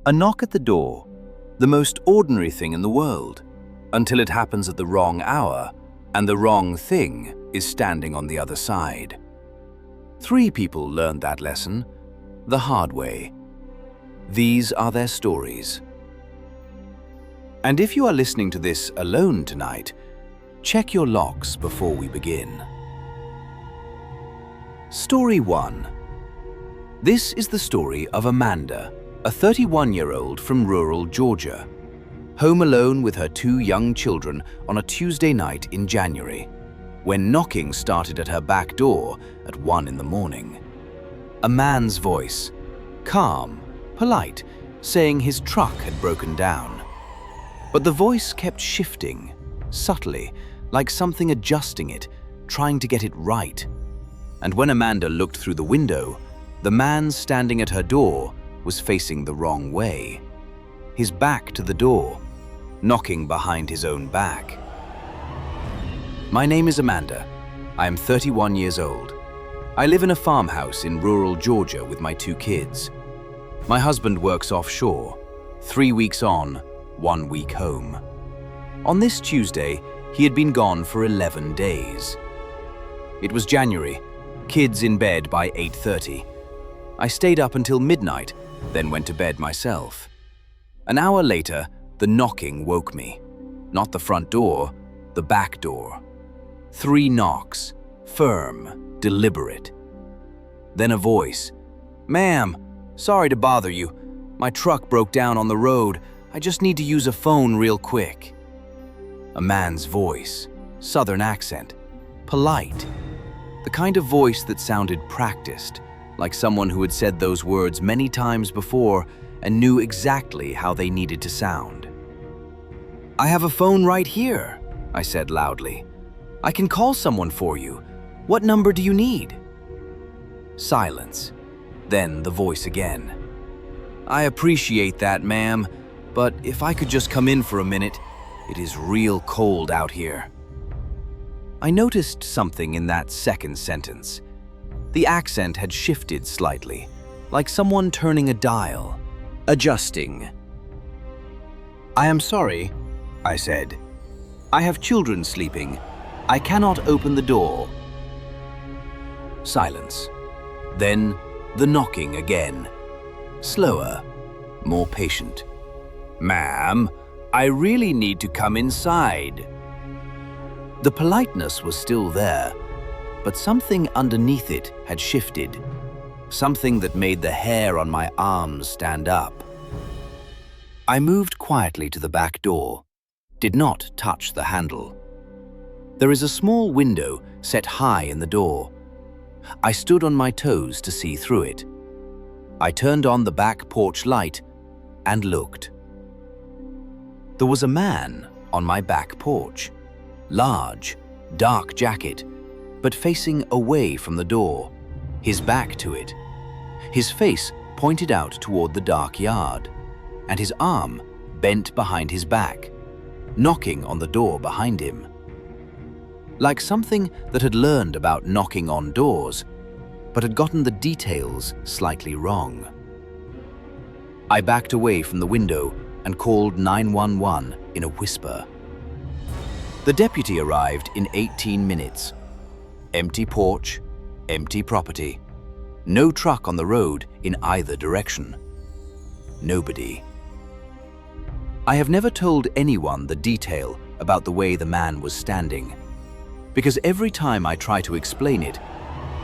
A knock at the door, the most ordinary thing in the world, until it happens at the wrong hour and the wrong thing is standing on the other side. 3 people learned that lesson the hard way. These are their stories. And if you are listening to this alone tonight, check your locks before we begin. Story 1. This is the story of Amanda, a 31-year-old from rural Georgia, home alone with her 2 young children on a Tuesday night in January, when knocking started at her back door at 1 in the morning. A man's voice, calm, polite, saying his truck had broken down. But the voice kept shifting, subtly, like something adjusting it, trying to get it right. And when Amanda looked through the window, the man standing at her door was facing the wrong way, his back to the door, knocking behind his own back. My name is Amanda. I am 31 years old. I live in a farmhouse in rural Georgia with my 2 kids. My husband works offshore, 3 weeks on, 1 week home. On this Tuesday, he had been gone for 11 days. It was January, kids in bed by 8:30. I stayed up until midnight, then went to bed myself. An hour later, the knocking woke me. Not the front door, the back door. 3 knocks, firm, deliberate. Then a voice. "Ma'am, sorry to bother you. My truck broke down on the road. I just need to use a phone real quick." A man's voice, southern accent, polite. The kind of voice that sounded practiced, like someone who had said those words many times before and knew exactly how they needed to sound. "I have a phone right here," I said loudly. "I can call someone for you. What number do you need?" Silence. Then the voice again. "I appreciate that, ma'am, but if I could just come in for a minute, it is real cold out here." I noticed something in that second sentence. The accent had shifted slightly, like someone turning a dial, adjusting. "I am sorry," I said. "I have children sleeping. I cannot open the door." Silence. Then the knocking again. Slower, more patient. "Ma'am, I really need to come inside." The politeness was still there, but something underneath it had shifted. Something that made the hair on my arms stand up. I moved quietly to the back door, did not touch the handle. There is a small window set high in the door. I stood on my toes to see through it. I turned on the back porch light and looked. There was a man on my back porch. Large, dark jacket, but facing away from the door, his back to it. His face pointed out toward the dark yard, and his arm bent behind his back, knocking on the door behind him. Like something that had learned about knocking on doors, but had gotten the details slightly wrong. I backed away from the window and called 911 in a whisper. The deputy arrived in 18 minutes. Empty porch, empty property. No truck on the road in either direction. Nobody. I have never told anyone the detail about the way the man was standing, because every time I try to explain it,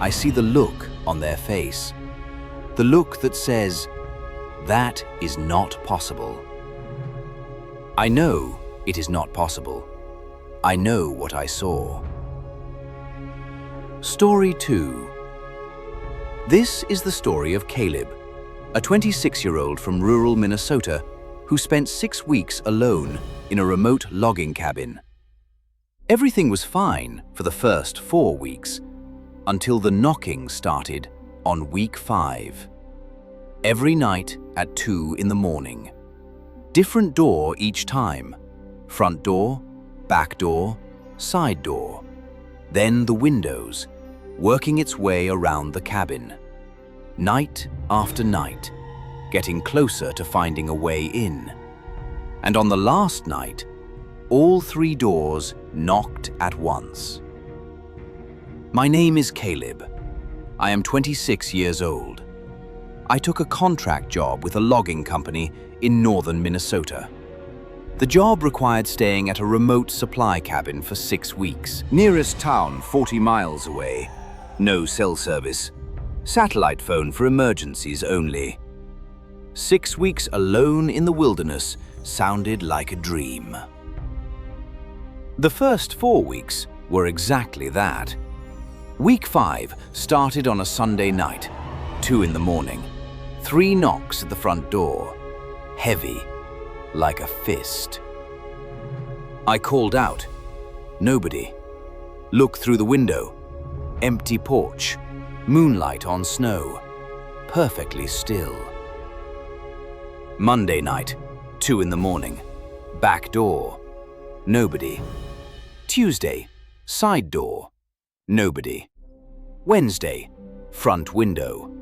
I see the look on their face. The look that says, "That is not possible." I know it is not possible. I know what I saw. Story 2. This is the story of Caleb, a 26-year-old from rural Minnesota who spent 6 weeks alone in a remote logging cabin. Everything was fine for the first 4 weeks, until the knocking started on week 5. Every night at 2 in the morning. Different door each time. Front door, back door, side door. Then the windows, working its way around the cabin. Night after night. getting closer to finding a way in. And on the last night, all 3 doors knocked at once. My name is Caleb. I am 26 years old. I took a contract job with a logging company in northern Minnesota. The job required staying at a remote supply cabin for 6 weeks. Nearest town 40 miles away. No cell service. Satellite phone for emergencies only. 6 weeks alone in the wilderness sounded like a dream. The first 4 weeks were exactly that. Week 5 started on a Sunday night, 2 in the morning. 3 knocks at the front door, heavy, like a fist. I called out. Nobody. Look through the window. Empty porch, moonlight on snow, perfectly still. Monday night, 2 in the morning, back door, nobody. Tuesday, side door, nobody. Wednesday, front window.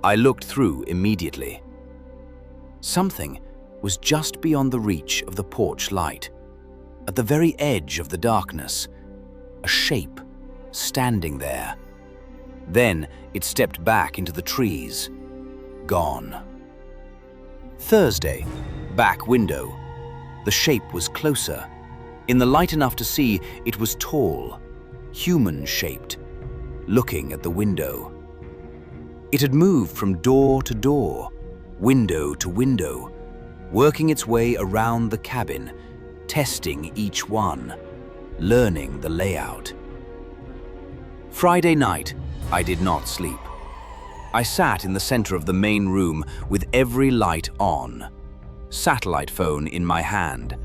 I looked through immediately. Something was just beyond the reach of the porch light, at the very edge of the darkness, a shape standing there. Then it stepped back into the trees, gone. Thursday, back window. The shape was closer. In the light enough to see, it was tall, human-shaped, looking at the window. It had moved from door to door, window to window, working its way around the cabin, testing each one, learning the layout. Friday night, I did not sleep. I sat in the center of the main room with every light on, satellite phone in my hand,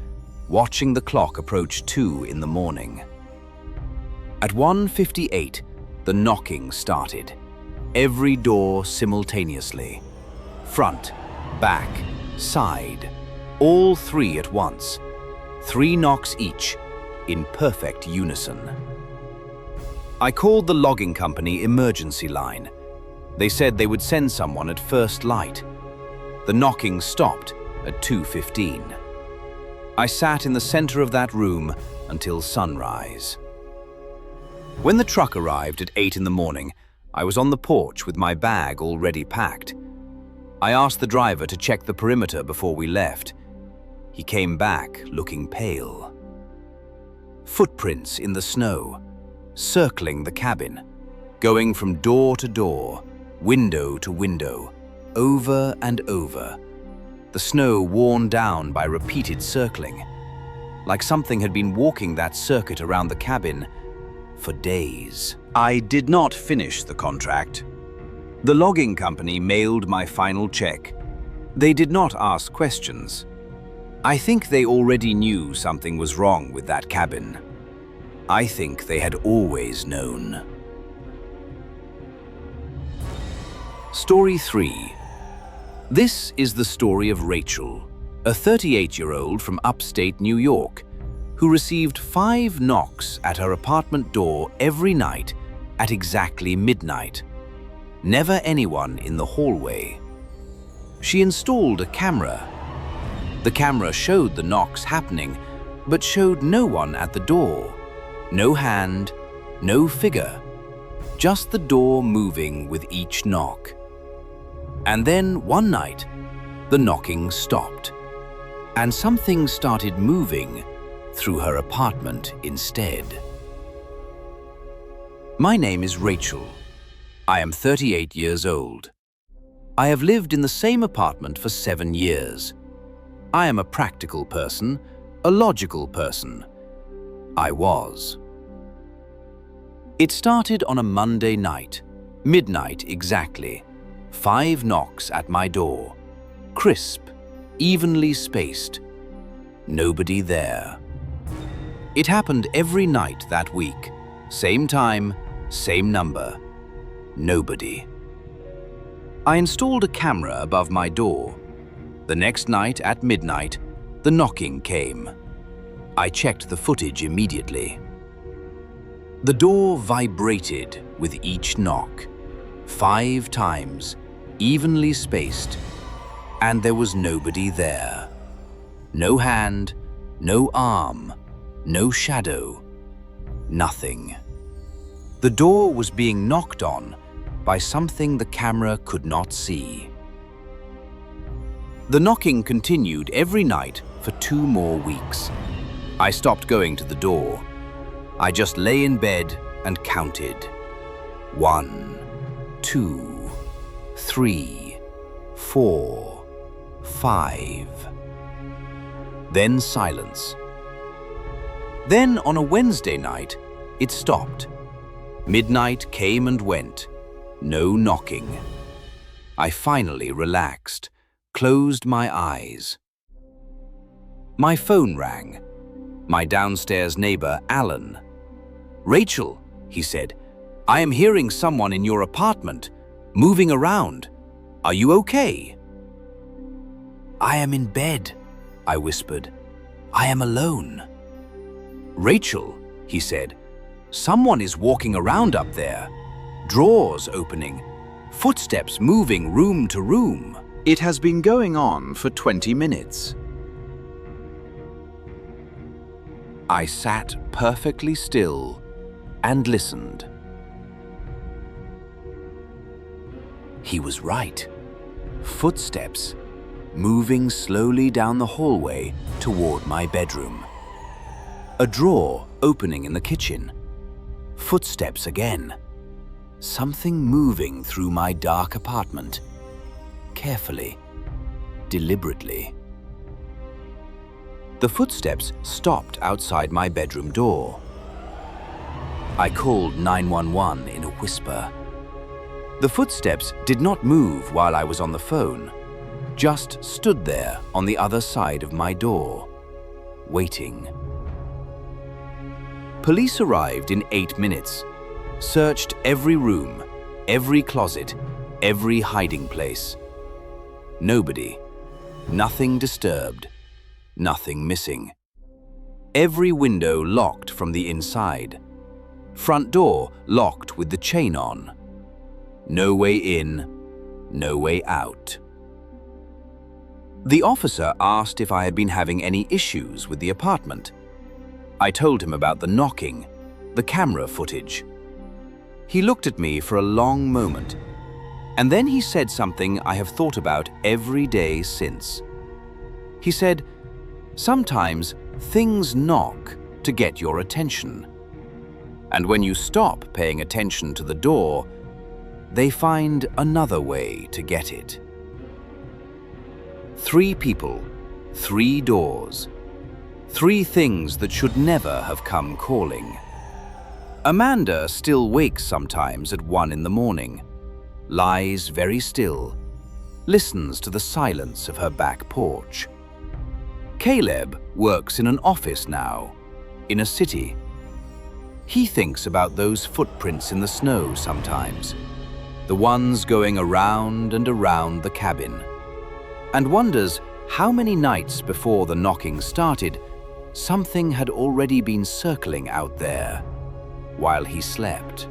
watching the clock approach 2 in the morning. At 1:58, the knocking started. Every door simultaneously. Front, back, side, all 3 at once. 3 knocks each, in perfect unison. I called the logging company emergency line. They said they would send someone at first light. The knocking stopped at 2:15. I sat in the center of that room until sunrise. When the truck arrived at 8 in the morning, I was on the porch with my bag already packed. I asked the driver to check the perimeter before we left. He came back looking pale. Footprints in the snow, circling the cabin, going from door to door, window to window, over and over. The snow worn down by repeated circling, like something had been walking that circuit around the cabin for days. I did not finish the contract. The logging company mailed my final check. They did not ask questions. I think they already knew something was wrong with that cabin. I think they had always known. Story 3. This is the story of Rachel, a 38-year-old from upstate New York, who received 5 knocks at her apartment door every night at exactly midnight. Never anyone in the hallway. She installed a camera. The camera showed the knocks happening, but showed no one at the door. No hand, no figure. Just the door moving with each knock. And then one night, the knocking stopped, and something started moving through her apartment instead. My name is Rachel. I am 38 years old. I have lived in the same apartment for 7 years. I am a practical person, a logical person. I was. It started on a Monday night, midnight exactly. 5 knocks at my door, crisp, evenly spaced. Nobody there. It happened every night that week. Same time, same number. Nobody. I installed a camera above my door. The next night at midnight, the knocking came. I checked the footage immediately. The door vibrated with each knock. 5 times, evenly spaced, and there was nobody there. No hand, no arm, no shadow, nothing. The door was being knocked on by something the camera could not see. The knocking continued every night for 2 more weeks. I stopped going to the door. I just lay in bed and counted. 1, 2, 3, 4, 5. Then silence. Then on a Wednesday night, it stopped. Midnight came and went. No knocking. I finally relaxed, closed my eyes. My phone rang. My downstairs neighbor, Alan. "Rachel," he said, "I am hearing someone in your apartment, moving around. Are you okay?" "I am in bed," I whispered. "I am alone." "Rachel," he said, "someone is walking around up there. Drawers opening, footsteps moving room to room." It has been going on for 20 minutes. I sat perfectly still and listened. He was right. Footsteps moving slowly down the hallway toward my bedroom. A drawer opening in the kitchen. Footsteps again. Something moving through my dark apartment. Carefully, deliberately. The footsteps stopped outside my bedroom door. I called 911 in a whisper. The footsteps did not move while I was on the phone, just stood there on the other side of my door, waiting. Police arrived in 8 minutes, searched every room, every closet, every hiding place. Nobody, nothing disturbed, nothing missing. Every window locked from the inside. Front door locked with the chain on. No way in, no way out. The officer asked if I had been having any issues with the apartment. I told him about the knocking, the camera footage. He looked at me for a long moment, and then he said something I have thought about every day since. He said, "Sometimes things knock to get your attention. And when you stop paying attention to the door, they find another way to get it." 3 people, 3 doors, 3 things that should never have come calling. Amanda still wakes sometimes at 1 in the morning, lies very still, listens to the silence of her back porch. Caleb works in an office now, in a city. He thinks about those footprints in the snow sometimes, the ones going around and around the cabin, and wonders how many nights before the knocking started, something had already been circling out there while he slept.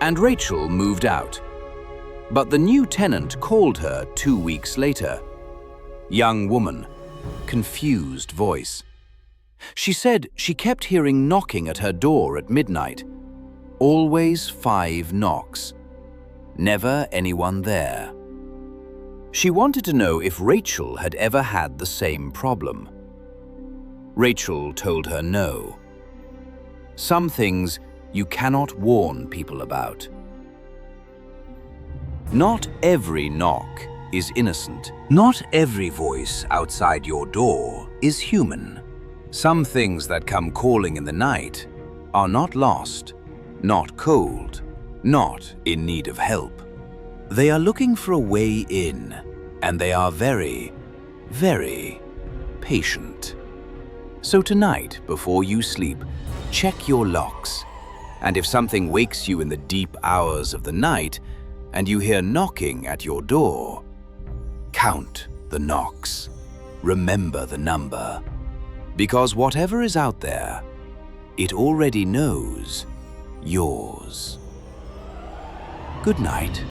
And Rachel moved out, but the new tenant called her 2 weeks later. Young woman, confused voice. She said she kept hearing knocking at her door at midnight. Always 5 knocks. Never anyone there. She wanted to know if Rachel had ever had the same problem. Rachel told her no. Some things you cannot warn people about. Not every knock is innocent. Not every voice outside your door is human. Some things that come calling in the night are not lost, not cold, not in need of help. They are looking for a way in, and they are very, very patient. So tonight, before you sleep, check your locks. And if something wakes you in the deep hours of the night, and you hear knocking at your door, count the knocks. Remember the number. Because whatever is out there, it already knows yours. Good night.